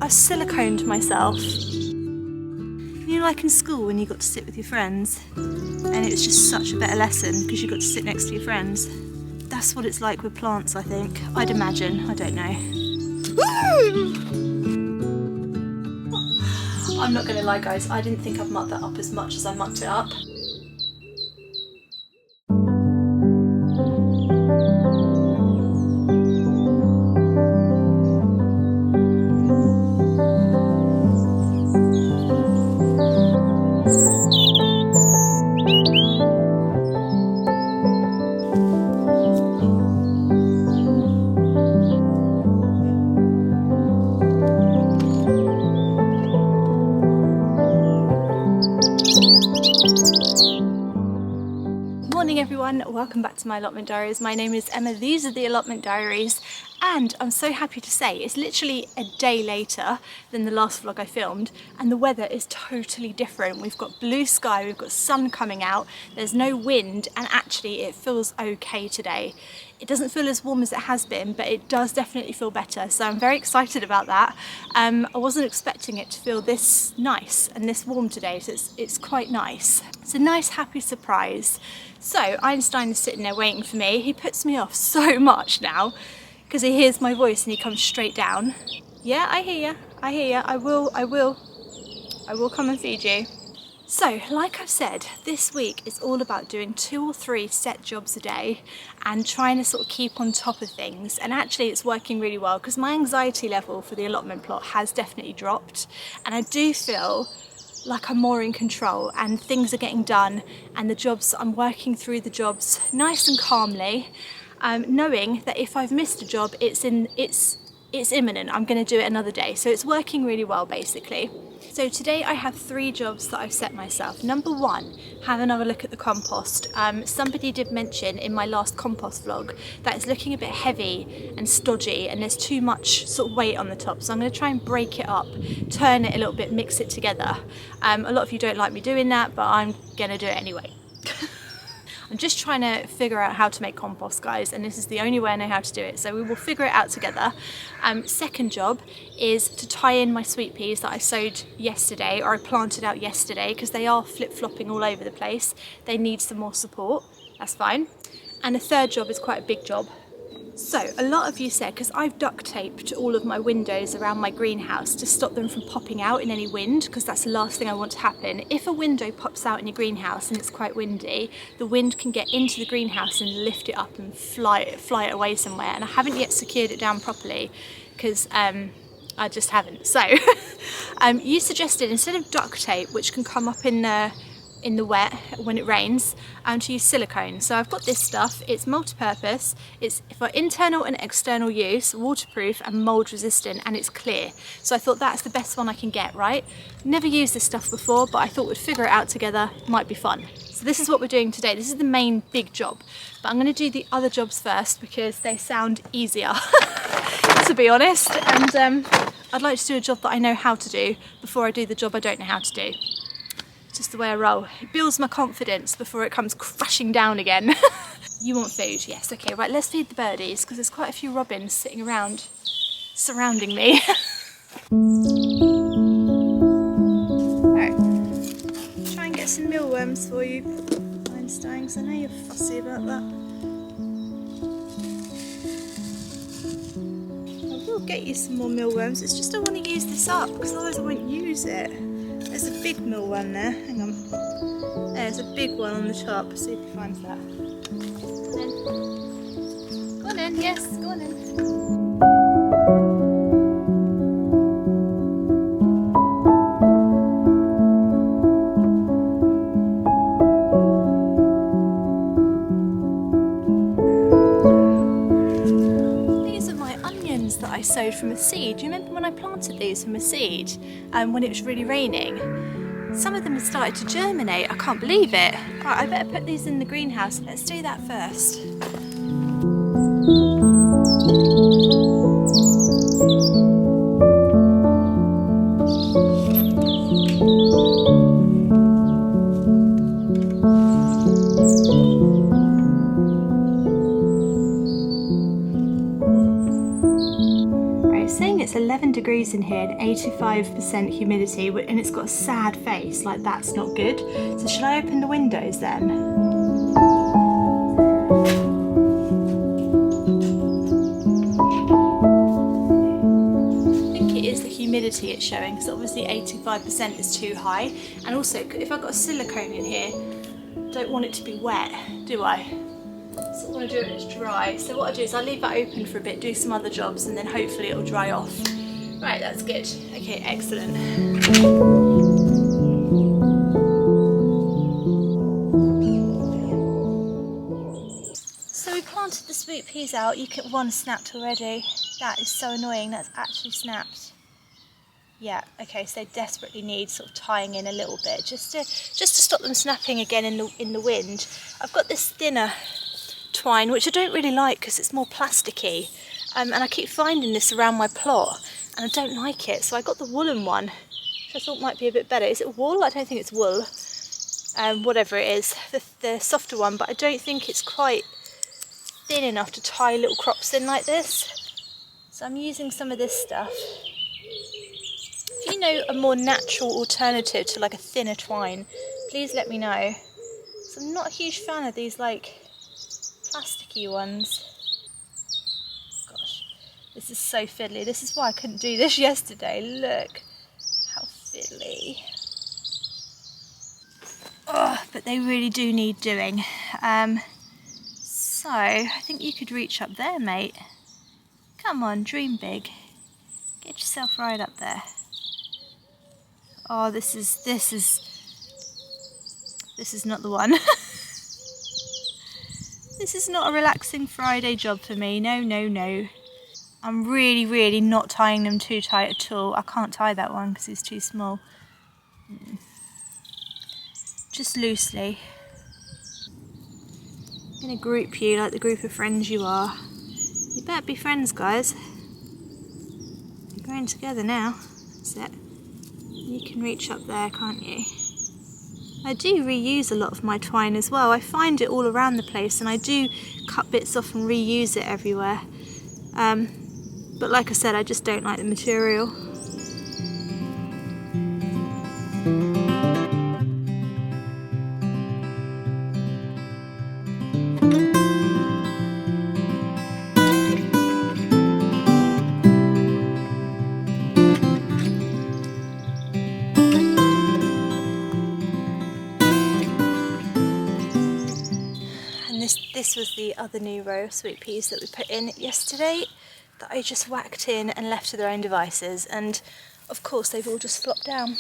I've siliconed myself. You know, like in school when you got to sit with your friends and it was just such a better lesson because you got to sit next to your friends. That's what it's like with plants, I think. I'd imagine, I don't know. I'm not gonna lie guys, I didn't think I'd mucked that up as much as I mucked it up. Morning everyone, welcome back to my allotment diaries. My name is Emma, these are the allotment diaries, and I'm so happy to say it's literally a day later than the last vlog I filmed and the weather is totally different. We've got blue sky, we've got sun coming out, there's no wind, and actually it feels okay today. It doesn't feel as warm as it has been, but it does definitely feel better, so I'm very excited about that. I wasn't expecting it to feel this nice and this warm today, so it's quite nice. It's a nice happy surprise. So Einstein is sitting there waiting for me. He puts me off so much now because he hears my voice and he comes straight down. Yeah, I hear you, I hear you, I will come and feed you. So, like I've said, this week is all about doing 2 or 3 set jobs a day and trying to sort of keep on top of things. And actually it's working really well because my anxiety level for the allotment plot has definitely dropped. And I do feel like I'm more in control and things are getting done and the jobs, I'm working through the jobs nice and calmly, knowing that if I've missed a job, it's imminent, I'm going to do it another day. So it's working really well basically. So today I have 3 jobs that I've set myself. Number 1, have another look at the compost. Somebody did mention in my last compost vlog that it's looking a bit heavy and stodgy and there's too much sort of weight on the top. So I'm going to try and break it up, turn it a little bit, mix it together. A lot of you don't like me doing that, but I'm going to do it anyway. I'm just trying to figure out how to make compost, guys, and this is the only way I know how to do it, so we will figure it out together. Second job is to tie in my sweet peas that I sowed yesterday, or I planted out yesterday, because they are flip-flopping all over the place. They need some more support, that's fine. And the third job is quite a big job. So, a lot of you said, because I've duct taped all of my windows around my greenhouse to stop them from popping out in any wind, because that's the last thing I want to happen. If a window pops out in your greenhouse and it's quite windy, the wind can get into the greenhouse and lift it up and fly it away somewhere. And I haven't yet secured it down properly because I just haven't. So, you suggested instead of duct tape, which can come up in the wet when it rains, to use silicone. So I've got this stuff, it's multi-purpose, it's for internal and external use, waterproof and mold resistant, and it's clear. So I thought that's the best one I can get, right? Never used this stuff before, but I thought we'd figure it out together, might be fun. So this is what we're doing today. This is the main big job, but I'm going to do the other jobs first because they sound easier, to be honest, and I'd like to do a job that I know how to do before I do the job I don't know how to do. Just the way I roll. It builds my confidence before it comes crashing down again. You want food? Yes, okay, right, let's feed the birdies because there's quite a few robins sitting around surrounding me. Right. Try and get some mealworms for you, Einstein, because I know you're fussy about that. I will get you some more mealworms, it's just I want to use this up because otherwise I won't use it. There's a big mealworm there, hang on. There's a big one on the top, see if he finds that. Go on in, yes, go on in. These are my onions that I sowed from a seed. Do you remember when I planted these from a seed when it was really raining? Some of them have started to germinate, I can't believe it. Right, I better put these in the greenhouse. Let's do that first. Right, it's saying it's 11 degrees in here and 85% humidity, and it's got a sad face, like that's not good. So should I open the windows then? I think it is the humidity it's showing, because obviously 85% is too high. And also, if I've got a silicone in here, I don't want it to be wet, do I? So I want to do it when it's dry. So what I do is I leave that open for a bit, do some other jobs, and then hopefully it'll dry off. Right, that's good. Okay, excellent. So we planted the sweet peas out. One snapped already. That is so annoying. That's actually snapped. Yeah, okay, so they desperately need sort of tying in a little bit just to stop them snapping again in the wind. I've got this thinner twine, which I don't really like because it's more plasticky, and I keep finding this around my plot and I don't like it, so I got the woolen one, which I thought might be a bit better. Is it wool? I don't think it's wool. Whatever it is, the softer one, but I don't think it's quite thin enough to tie little crops in like this. So I'm using some of this stuff. If you know a more natural alternative to like a thinner twine, please let me know. So I'm not a huge fan of these like plasticky ones. Gosh, this is so fiddly. This is why I couldn't do this yesterday. Look how fiddly. Oh, but they really do need doing. So I think you could reach up there, mate. Come on, dream big. Get yourself right up there. Oh, this is not the one. This is not a relaxing Friday job for me. No, no, no. I'm really, really not tying them too tight at all. I can't tie that one because it's too small. Just loosely. I'm going to group you like the group of friends you are. You better be friends, guys. You're growing together now. That's it. You can reach up there, can't you? I do reuse a lot of my twine as well. I find it all around the place and I do cut bits off and reuse it everywhere. But like I said, I just don't like the material. This was the other new row of sweet peas that we put in yesterday that I just whacked in and left to their own devices, and of course they've all just flopped down.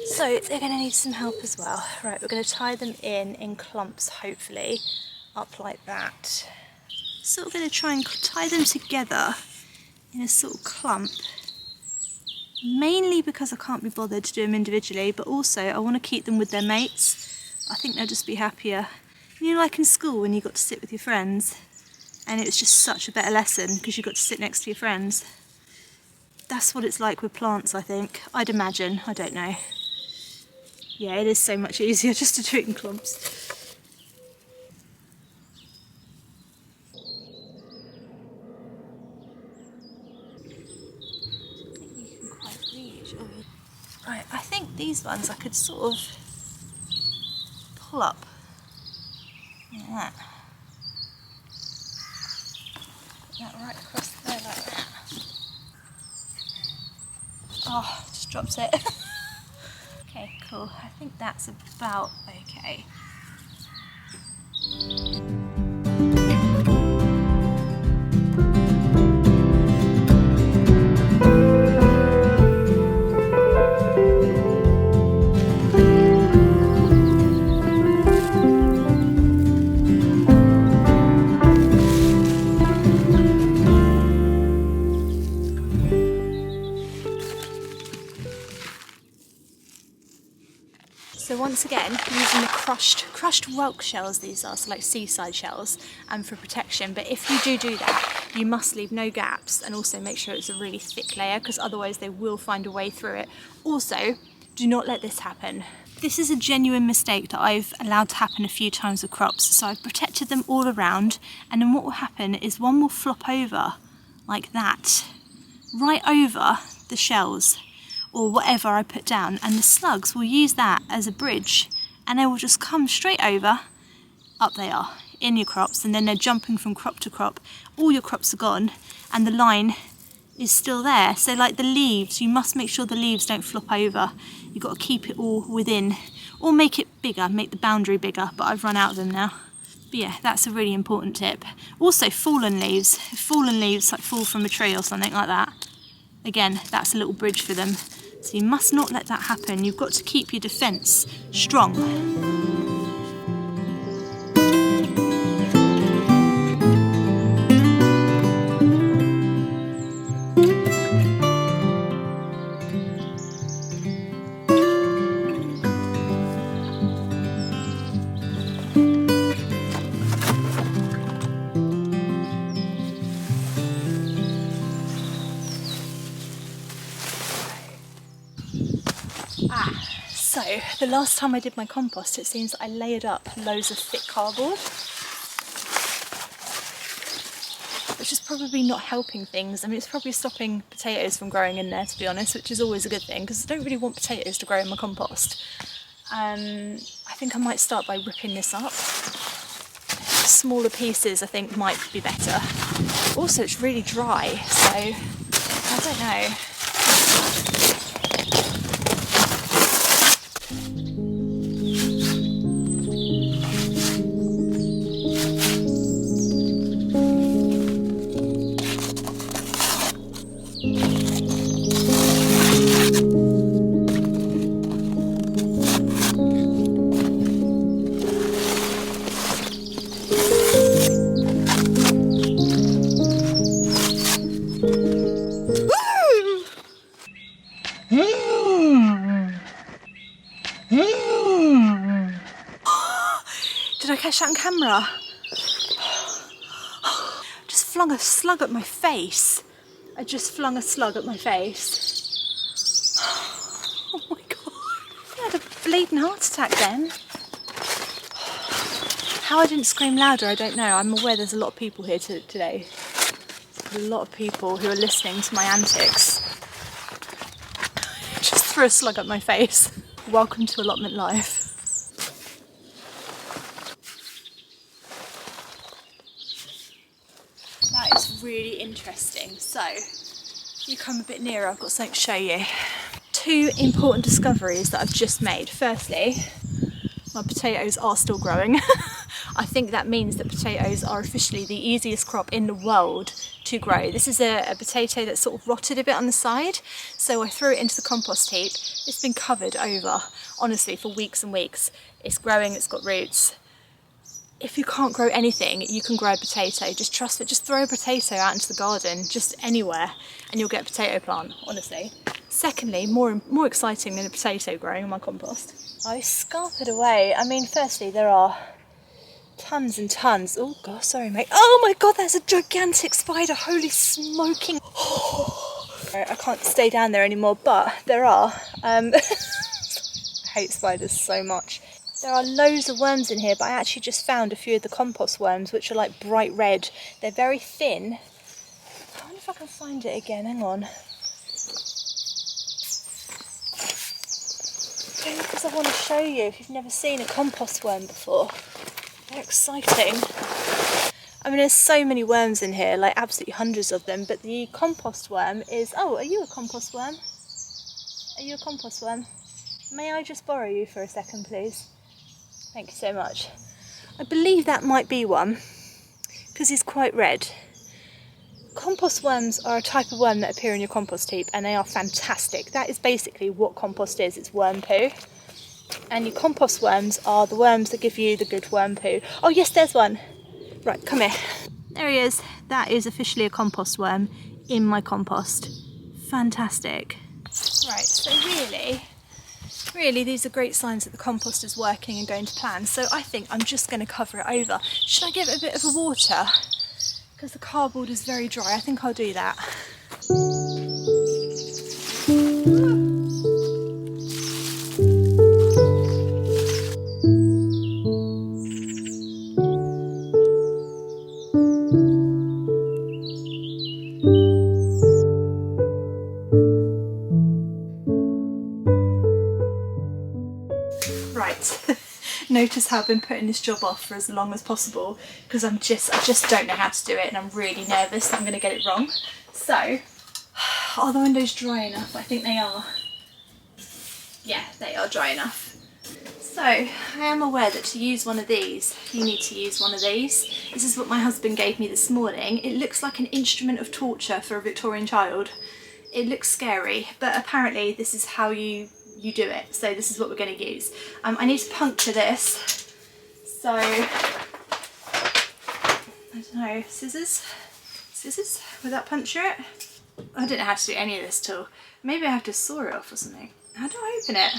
So they're going to need some help as well. Right, we're going to tie them in clumps, hopefully, up like that. So we're going to try and tie them together in a sort of clump. Mainly because I can't be bothered to do them individually, but also I want to keep them with their mates. I think they'll just be happier. You know, like in school when you got to sit with your friends, and it was just such a better lesson because you got to sit next to your friends. That's what it's like with plants, I think. I'd imagine, I don't know. Yeah, it is so much easier just to do it in clumps. Right, I think these ones I could sort of pull up like that. Put that right across there like that. Oh, just dropped it. Okay, cool. I think that's about okay. So once again, using the crushed whelk shells, these are, so like seaside shells, for protection. But if you do that, you must leave no gaps and also make sure it's a really thick layer, because otherwise they will find a way through it. Also, do not let this happen. This is a genuine mistake that I've allowed to happen a few times with crops. So I've protected them all around, and then what will happen is one will flop over like that, right over the shells or whatever I put down, and the slugs will use that as a bridge and they will just come straight over. Up they are, in your crops, and then they're jumping from crop to crop. All your crops are gone and the line is still there. So like the leaves, you must make sure the leaves don't flop over. You've got to keep it all within, or make it bigger, make the boundary bigger, but I've run out of them now. But yeah, that's a really important tip. Also fallen leaves. If fallen leaves like fall from a tree or something like that, again, that's a little bridge for them. So you must not let that happen. You've got to keep your defence strong. So the last time I did my compost, it seems that I layered up loads of thick cardboard, which is probably not helping things. I mean, it's probably stopping potatoes from growing in there, to be honest, which is always a good thing, because I don't really want potatoes to grow in my compost. I think I might start by ripping this up. Smaller pieces I think might be better. Also, it's really dry, so I don't know. Did I catch that on camera? Just flung a slug at my face. I just flung a slug at my face. Oh my god. I had a bleeding heart attack then. How I didn't scream louder, I don't know. I'm aware there's a lot of people here today. There's a lot of people who are listening to my antics. Just threw a slug at my face. Welcome to Allotment Life. That is really interesting. So, you come a bit nearer, I've got something to show you. Two important discoveries that I've just made. Firstly, my potatoes are still growing. I think that means that potatoes are officially the easiest crop in the world to grow. This is a potato that's sort of rotted a bit on the side, so I threw it into the compost heap. It's been covered over, honestly, for weeks and weeks. It's growing, it's got roots. If you can't grow anything, you can grow a potato. Just trust it. Just throw a potato out into the garden, just anywhere, and you'll get a potato plant, honestly. Secondly, more exciting than a potato growing in my compost, I scarp it away. I mean, firstly, there are tons and tons. Oh god, sorry mate. Oh my god, there's a gigantic spider. Holy smoking. I can't stay down there anymore, but there are. I hate spiders so much. There are loads of worms in here, but I actually just found a few of the compost worms, which are like bright red. They're very thin. I wonder if I can find it again. Hang on. Only because I want to show you if you've never seen a compost worm before. They're exciting. I mean, there's so many worms in here, like absolutely hundreds of them, but the compost worm is... Oh, are you a compost worm? Are you a compost worm? May I just borrow you for a second, please? Thank you so much. I believe that might be one, because he's quite red. Compost worms are a type of worm that appear in your compost heap, and they are fantastic. That is basically what compost is. It's worm poo. And your compost worms are the worms that give you the good worm poo. Oh yes, there's one. Right, come here. There he is. That is officially a compost worm in my compost. Fantastic. Right, so really these are great signs that the compost is working and going to plan. So I think I'm just going to cover it over. Should I give it a bit of a water? Because the cardboard is very dry. I think I'll do that. notice how I've been putting this job off for as long as possible because I just don't know how to do it, and I'm really nervous that I'm going to get it wrong. So, are the windows dry enough? I think they are. Yeah, they are dry enough. So, I am aware that to use one of these, you need to use one of these. This is what my husband gave me this morning. It looks like an instrument of torture for a Victorian child. It looks scary, but apparently this is how you do it. So this is what we're going to use. I need to puncture this. So, I don't know, scissors? Scissors? Would that puncture it? I don't know how to do any of this tool. Maybe I have to saw it off or something. How do I open it?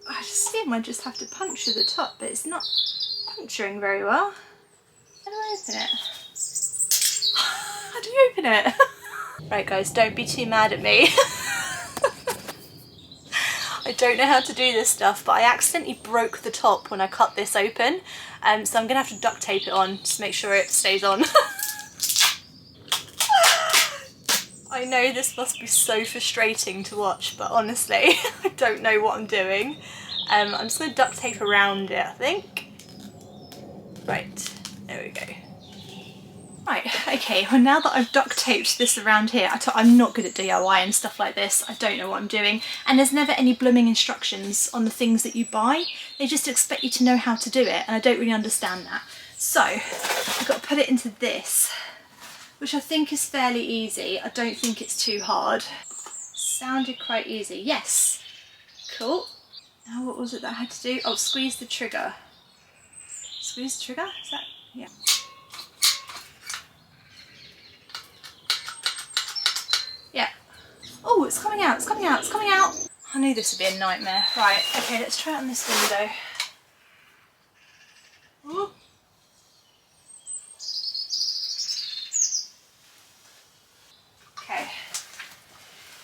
I assume I just have to puncture the top, but it's not puncturing very well. How do I open it? How do you open it? Right guys, don't be too mad at me. I don't know how to do this stuff, but I accidentally broke the top when I cut this open, so I'm going to have to duct tape it on just to make sure it stays on. I know this must be so frustrating to watch, but honestly, I don't know what I'm doing. I'm just going to duct tape around it, I think. Right, there we go. Right, okay, well now that I've duct taped this around here, I'm not good at DIY and stuff like this. I don't know what I'm doing. And there's never any blooming instructions on the things that you buy. They just expect you to know how to do it, and I don't really understand that. So, I've got to put it into this, which I think is fairly easy. I don't think it's too hard. Sounded quite easy. Yes. Cool. Now what was it that I had to do? Oh, squeeze the trigger. Squeeze the trigger? Is that? Yeah. Yeah. Oh, it's coming out, it's coming out, it's coming out. I knew this would be a nightmare. Right, okay, let's try it on this window. Ooh. Okay,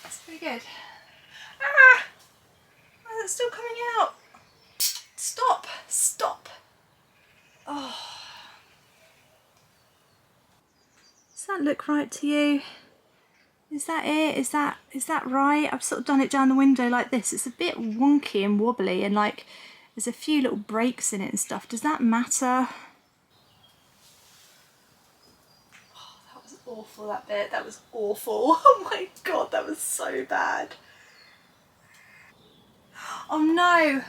that's pretty good. Ah! Why is it still coming out? Stop, stop. Oh. Does that look right to you? Is that it? Is that right? I've sort of done it down the window like this. It's a bit wonky and wobbly, and like there's a few little breaks in it and stuff. Does that matter? Oh, that was awful, that bit. That was awful. Oh my god, that was so bad. Oh no.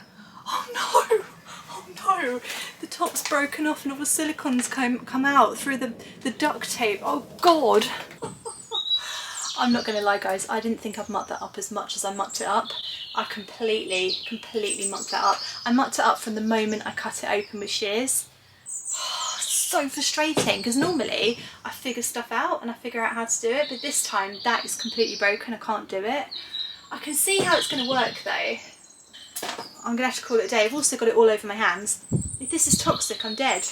Oh no. Oh no. The top's broken off and all the silicone's come out through the duct tape. Oh god. I'm not going to lie guys, I didn't think I'd mucked that up as much as I mucked it up. I completely mucked that up. I mucked it up from the moment I cut it open with shears. So frustrating, because normally I figure stuff out and I figure out how to do it, but this time that is completely broken, I can't do it. I can see how it's going to work though. I'm going to have to call it a day. I've also got it all over my hands. If this is toxic, I'm dead.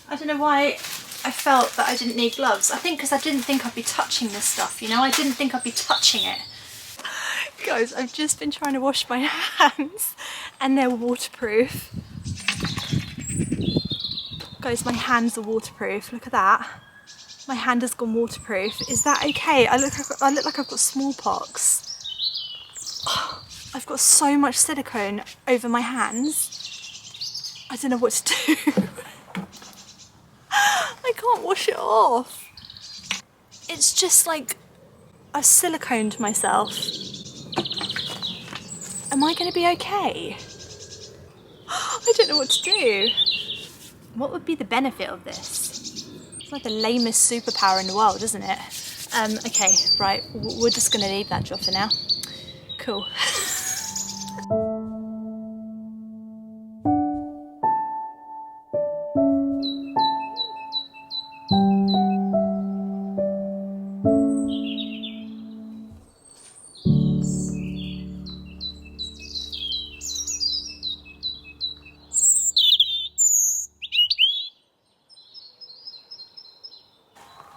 I don't know why I felt that I didn't need gloves. I think because I didn't think I'd be touching this stuff, you know? I didn't think I'd be touching it. Guys, I've just been trying to wash my hands and they're waterproof. Guys, my hands are waterproof. Look at that. My hand has gone waterproof. Is that okay? I look like I've got smallpox. Oh, I've got so much silicone over my hands. I don't know what to do. I can't wash it off. It's just like I've siliconed myself. Am I going to be okay? I don't know what to do. What would be the benefit of this? It's like the lamest superpower in the world, isn't it? Okay, right, we're just going to leave that job for now. Cool.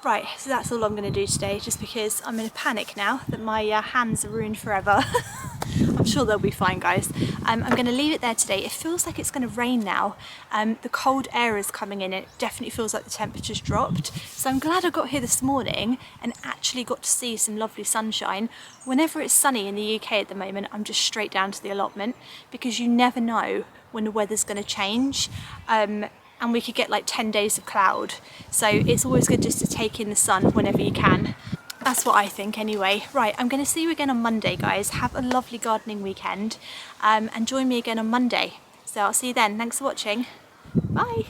Right, so that's all I'm going to do today, just because I'm in a panic now that my hands are ruined forever. I'm sure they'll be fine, guys. I'm going to leave it there today. It feels like it's going to rain now. The cold air is coming in. It definitely feels like the temperature's dropped. So I'm glad I got here this morning and actually got to see some lovely sunshine. Whenever it's sunny in the UK at the moment, I'm just straight down to the allotment, because you never know when the weather's going to change. And we could get like 10 days of cloud. So it's always good just to take in the sun whenever you can. That's what I think anyway. Right, I'm going to see you again on Monday, guys. Have a lovely gardening weekend, and join me again on Monday. So I'll see you then. Thanks for watching. Bye.